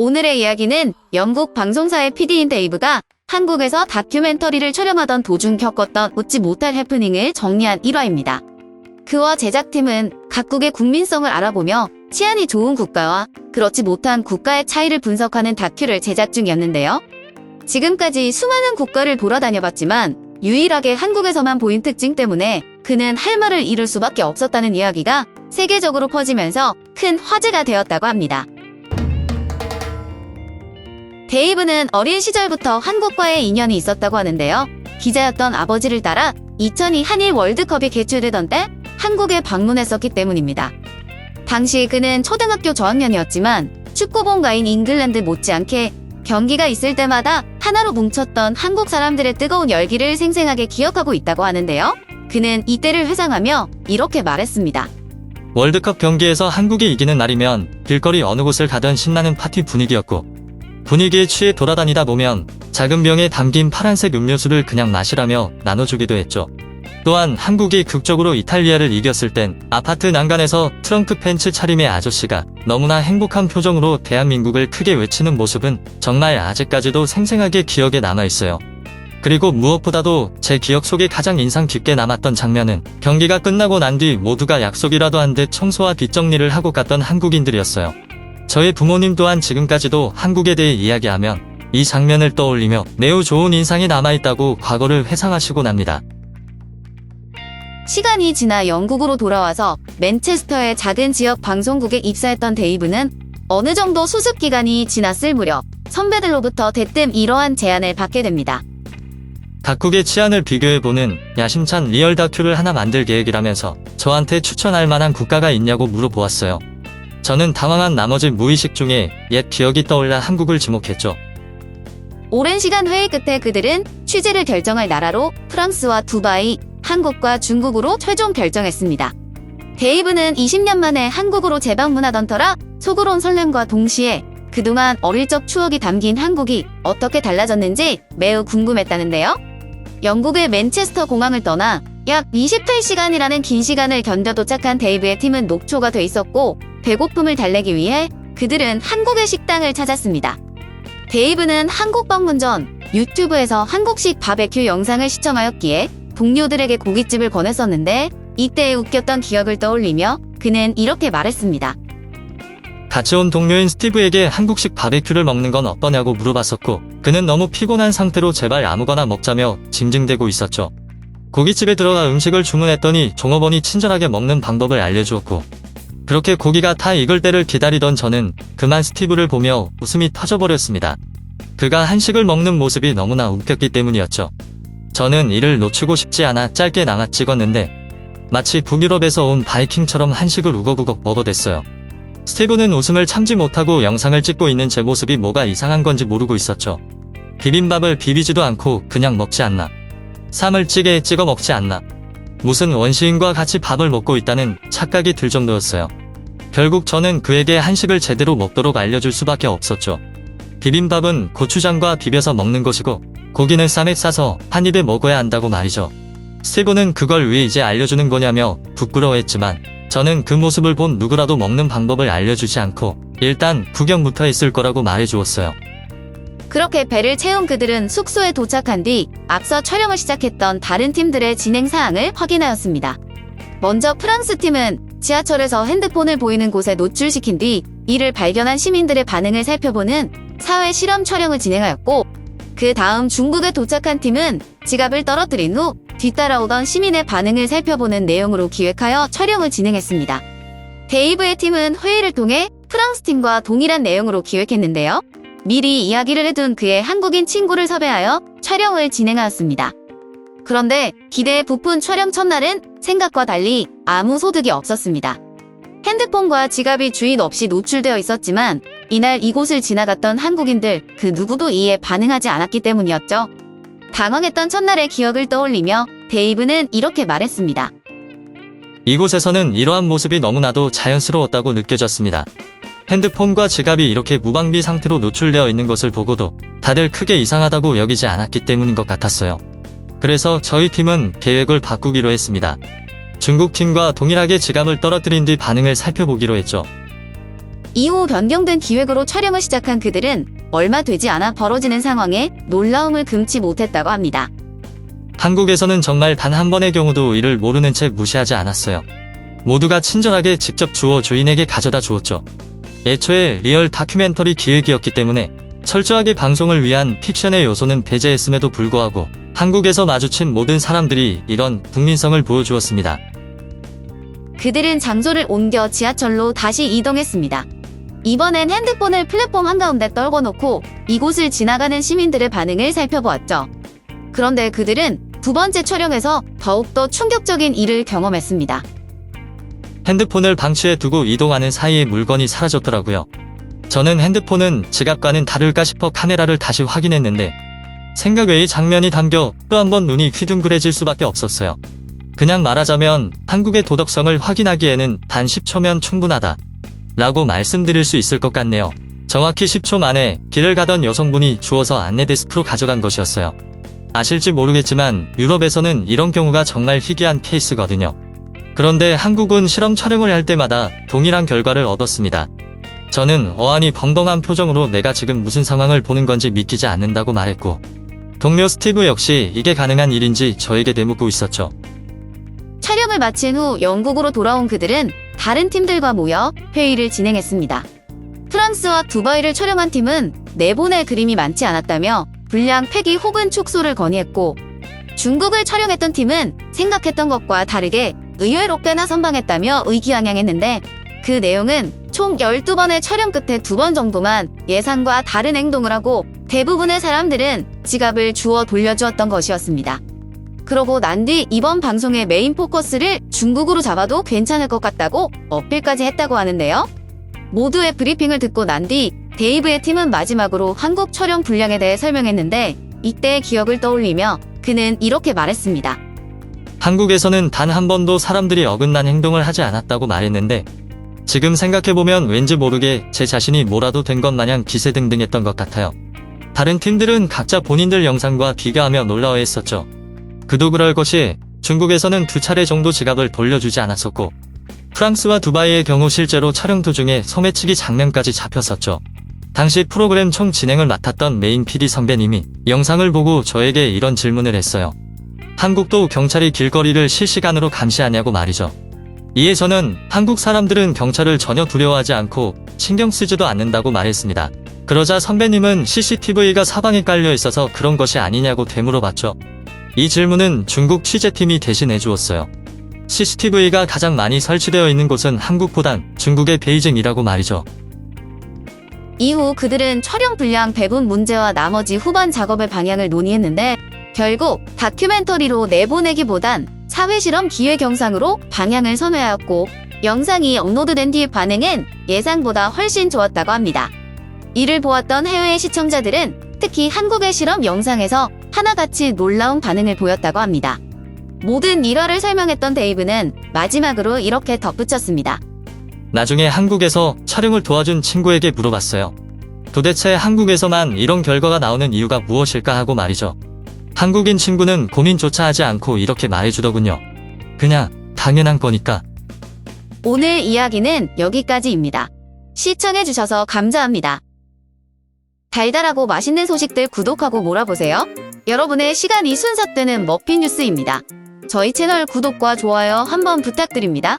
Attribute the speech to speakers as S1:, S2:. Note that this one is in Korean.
S1: 오늘의 이야기는 영국 방송사의 PD인 데이브가 한국에서 다큐멘터리를 촬영하던 도중 겪었던 웃지 못할 해프닝을 정리한 일화입니다. 그와 제작팀은 각국의 국민성을 알아보며 치안이 좋은 국가와 그렇지 못한 국가의 차이를 분석하는 다큐를 제작 중이었는데요. 지금까지 수많은 국가를 돌아다녀봤지만 유일하게 한국에서만 보인 특징 때문에 그는 할 말을 잃을 수밖에 없었다는 이야기가 세계적으로 퍼지면서 큰 화제가 되었다고 합니다. 데이브는 어린 시절부터 한국과의 인연이 있었다고 하는데요. 기자였던 아버지를 따라 2002 한일 월드컵이 개최되던 때 한국에 방문했었기 때문입니다. 당시 그는 초등학교 저학년이었지만 축구본가인 잉글랜드 못지않게 경기가 있을 때마다 하나로 뭉쳤던 한국 사람들의 뜨거운 열기를 생생하게 기억하고 있다고 하는데요. 그는 이때를 회상하며 이렇게 말했습니다.
S2: 월드컵 경기에서 한국이 이기는 날이면 길거리 어느 곳을 가든 신나는 파티 분위기였고, 분위기에 취해 돌아다니다 보면 작은 병에 담긴 파란색 음료수를 그냥 마시라며 나눠주기도 했죠. 또한 한국이 극적으로 이탈리아를 이겼을 땐 아파트 난간에서 트렁크 팬츠 차림의 아저씨가 너무나 행복한 표정으로 대한민국을 크게 외치는 모습은 정말 아직까지도 생생하게 기억에 남아있어요. 그리고 무엇보다도 제 기억 속에 가장 인상 깊게 남았던 장면은 경기가 끝나고 난 뒤 모두가 약속이라도 한 듯 청소와 뒷정리를 하고 갔던 한국인들이었어요. 저의 부모님 또한 지금까지도 한국에 대해 이야기하면 이 장면을 떠올리며 매우 좋은 인상이 남아있다고 과거를 회상하시곤 합니다.
S1: 시간이 지나 영국으로 돌아와서 맨체스터의 작은 지역 방송국에 입사했던 데이브는 어느 정도 수습 기간이 지났을 무렵 선배들로부터 대뜸 이러한 제안을 받게 됩니다.
S2: 각국의 치안을 비교해보는 야심찬 리얼 다큐를 하나 만들 계획이라면서 저한테 추천할 만한 국가가 있냐고 물어보았어요. 저는 당황한 나머지 무의식 중에 옛 기억이 떠올라 한국을 지목했죠.
S1: 오랜 시간 회의 끝에 그들은 취재를 결정할 나라로 프랑스와 두바이, 한국과 중국으로 최종 결정했습니다. 데이브는 20년 만에 한국으로 재방문하던 터라 속으론 설렘과 동시에 그동안 어릴 적 추억이 담긴 한국이 어떻게 달라졌는지 매우 궁금했다는데요. 영국의 맨체스터 공항을 떠나 약 28시간이라는 긴 시간을 견뎌 도착한 데이브의 팀은 녹초가 돼 있었고, 배고픔을 달래기 위해 그들은 한국의 식당을 찾았습니다. 데이브는 한국 방문 전 유튜브에서 한국식 바베큐 영상을 시청하였기에 동료들에게 고깃집을 권했었는데, 이때의 웃겼던 기억을 떠올리며 그는 이렇게 말했습니다.
S2: 같이 온 동료인 스티브에게 한국식 바베큐를 먹는 건 어떠냐고 물어봤었고, 그는 너무 피곤한 상태로 제발 아무거나 먹자며 징징대고 있었죠. 고깃집에 들어가 음식을 주문했더니 종업원이 친절하게 먹는 방법을 알려주었고, 그렇게 고기가 다 익을 때를 기다리던 저는 그만 스티브를 보며 웃음이 터져버렸습니다. 그가 한식을 먹는 모습이 너무나 웃겼기 때문이었죠. 저는 이를 놓치고 싶지 않아 짧게나마 찍었는데 마치 북유럽에서 온 바이킹처럼 한식을 우걱우걱 먹어댔어요. 스티브는 웃음을 참지 못하고 영상을 찍고 있는 제 모습이 뭐가 이상한 건지 모르고 있었죠. 비빔밥을 비비지도 않고 그냥 먹지 않나? 쌈을 찌개에 찍어 먹지 않나? 무슨 원시인과 같이 밥을 먹고 있다는 착각이 들 정도였어요. 결국 저는 그에게 한식을 제대로 먹도록 알려줄 수밖에 없었죠. 비빔밥은 고추장과 비벼서 먹는 것이고, 고기는 쌈에 싸서 한 입에 먹어야 한다고 말이죠. 스티브는 그걸 왜 이제 알려주는 거냐며 부끄러워했지만, 저는 그 모습을 본 누구라도 먹는 방법을 알려주지 않고 일단 구경부터 했을 거라고 말해주었어요.
S1: 그렇게 배를 채운 그들은 숙소에 도착한 뒤 앞서 촬영을 시작했던 다른 팀들의 진행 사항을 확인하였습니다. 먼저 프랑스 팀은 지하철에서 핸드폰을 보이는 곳에 노출시킨 뒤 이를 발견한 시민들의 반응을 살펴보는 사회 실험 촬영을 진행하였고, 그 다음 중국에 도착한 팀은 지갑을 떨어뜨린 후 뒤따라오던 시민의 반응을 살펴보는 내용으로 기획하여 촬영을 진행했습니다. 데이브의 팀은 회의를 통해 프랑스 팀과 동일한 내용으로 기획했는데요. 미리 이야기를 해둔 그의 한국인 친구를 섭외하여 촬영을 진행하였습니다. 그런데 기대에 부푼 촬영 첫날은 생각과 달리 아무 소득이 없었습니다. 핸드폰과 지갑이 주인 없이 노출되어 있었지만 이날 이곳을 지나갔던 한국인들 그 누구도 이에 반응하지 않았기 때문이었죠. 당황했던 첫날의 기억을 떠올리며 데이브는 이렇게 말했습니다.
S2: 이곳에서는 이러한 모습이 너무나도 자연스러웠다고 느껴졌습니다. 핸드폰과 지갑이 이렇게 무방비 상태로 노출되어 있는 것을 보고도 다들 크게 이상하다고 여기지 않았기 때문인 것 같았어요. 그래서 저희 팀은 계획을 바꾸기로 했습니다. 중국 팀과 동일하게 지갑을 떨어뜨린 뒤 반응을 살펴보기로 했죠.
S1: 이후 변경된 기획으로 촬영을 시작한 그들은 얼마 되지 않아 벌어지는 상황에 놀라움을 금치 못했다고 합니다.
S2: 한국에서는 정말 단 한 번의 경우도 이를 모르는 채 무시하지 않았어요. 모두가 친절하게 직접 주어 주인에게 가져다 주었죠. 애초에 리얼 다큐멘터리 기획이었기 때문에 철저하게 방송을 위한 픽션의 요소는 배제했음에도 불구하고 한국에서 마주친 모든 사람들이 이런 국민성을 보여주었습니다.
S1: 그들은 장소를 옮겨 지하철로 다시 이동했습니다. 이번엔 핸드폰을 플랫폼 한가운데 떨궈놓고 이곳을 지나가는 시민들의 반응을 살펴보았죠. 그런데 그들은 두 번째 촬영에서 더욱더 충격적인 일을 경험했습니다.
S2: 핸드폰을 방치해 두고 이동하는 사이에 물건이 사라졌더라고요. 저는 핸드폰은 지갑과는 다를까 싶어 카메라를 다시 확인했는데 생각 외의 장면이 담겨 또 한 번 눈이 휘둥그레질 수밖에 없었어요. 그냥 말하자면 한국의 도덕성을 확인하기에는 단 10초면 충분하다 라고 말씀드릴 수 있을 것 같네요. 정확히 10초 만에 길을 가던 여성분이 주워서 안내데스크로 가져간 것이었어요. 아실지 모르겠지만 유럽에서는 이런 경우가 정말 희귀한 케이스거든요. 그런데 한국은 실험 촬영을 할 때마다 동일한 결과를 얻었습니다. 저는 어안이 벙벙한 표정으로 내가 지금 무슨 상황을 보는 건지 믿기지 않는다고 말했고 동료 스티브 역시 이게 가능한 일인지 저에게 되묻고 있었죠.
S1: 촬영을 마친 후 영국으로 돌아온 그들은 다른 팀들과 모여 회의를 진행했습니다. 프랑스와 두바이를 촬영한 팀은 내보낼 그림이 많지 않았다며 분량 폐기 혹은 축소를 건의했고 중국을 촬영했던 팀은 생각했던 것과 다르게 의외로 꽤나 선방했다며 의기양양했는데 그 내용은 총 12번의 촬영 끝에 2번 정도만 예상과 다른 행동을 하고 대부분의 사람들은 지갑을 주워 돌려주었던 것이었습니다. 그러고 난 뒤 이번 방송의 메인 포커스를 중국으로 잡아도 괜찮을 것 같다고 어필까지 했다고 하는데요. 모두의 브리핑을 듣고 난 뒤 데이브의 팀은 마지막으로 한국 촬영 분량에 대해 설명했는데 이때의 기억을 떠올리며 그는 이렇게 말했습니다.
S2: 한국에서는 단 한 번도 사람들이 어긋난 행동을 하지 않았다고 말했는데 지금 생각해보면 왠지 모르게 제 자신이 뭐라도 된 것 마냥 기세등등했던 것 같아요. 다른 팀들은 각자 본인들 영상과 비교하며 놀라워했었죠. 그도 그럴 것이 중국에서는 2차례 정도 지갑을 돌려주지 않았었고 프랑스와 두바이의 경우 실제로 촬영 도중에 소매치기 장면까지 잡혔었죠. 당시 프로그램 총 진행을 맡았던 메인 PD 선배님이 영상을 보고 저에게 이런 질문을 했어요. 한국도 경찰이 길거리를 실시간으로 감시하냐고 말이죠. 이에 저는 한국 사람들은 경찰을 전혀 두려워하지 않고 신경 쓰지도 않는다고 말했습니다. 그러자 선배님은 CCTV가 사방에 깔려 있어서 그런 것이 아니냐고 되물어봤죠. 이 질문은 중국 취재팀이 대신해 주었어요. CCTV가 가장 많이 설치되어 있는 곳은 한국보단 중국의 베이징이라고 말이죠.
S1: 이후 그들은 촬영 분량 배분 문제와 나머지 후반 작업의 방향을 논의했는데 결국 다큐멘터리로 내보내기보단 사회실험 기획 영상으로 방향을 선회하였고 영상이 업로드된 뒤의 반응은 예상보다 훨씬 좋았다고 합니다. 이를 보았던 해외의 시청자들은 특히 한국의 실험 영상에서 하나같이 놀라운 반응을 보였다고 합니다. 모든 일화를 설명했던 데이브는 마지막으로 이렇게 덧붙였습니다.
S2: 나중에 한국에서 촬영을 도와준 친구에게 물어봤어요. 도대체 한국에서만 이런 결과가 나오는 이유가 무엇일까 하고 말이죠. 한국인 친구는 고민조차 하지 않고 이렇게 말해주더군요. 그냥 당연한 거니까.
S1: 오늘 이야기는 여기까지입니다. 시청해주셔서 감사합니다. 달달하고 맛있는 소식들 구독하고 몰아보세요. 여러분의 시간이 순삭되는 머핀 뉴스입니다. 저희 채널 구독과 좋아요 한번 부탁드립니다.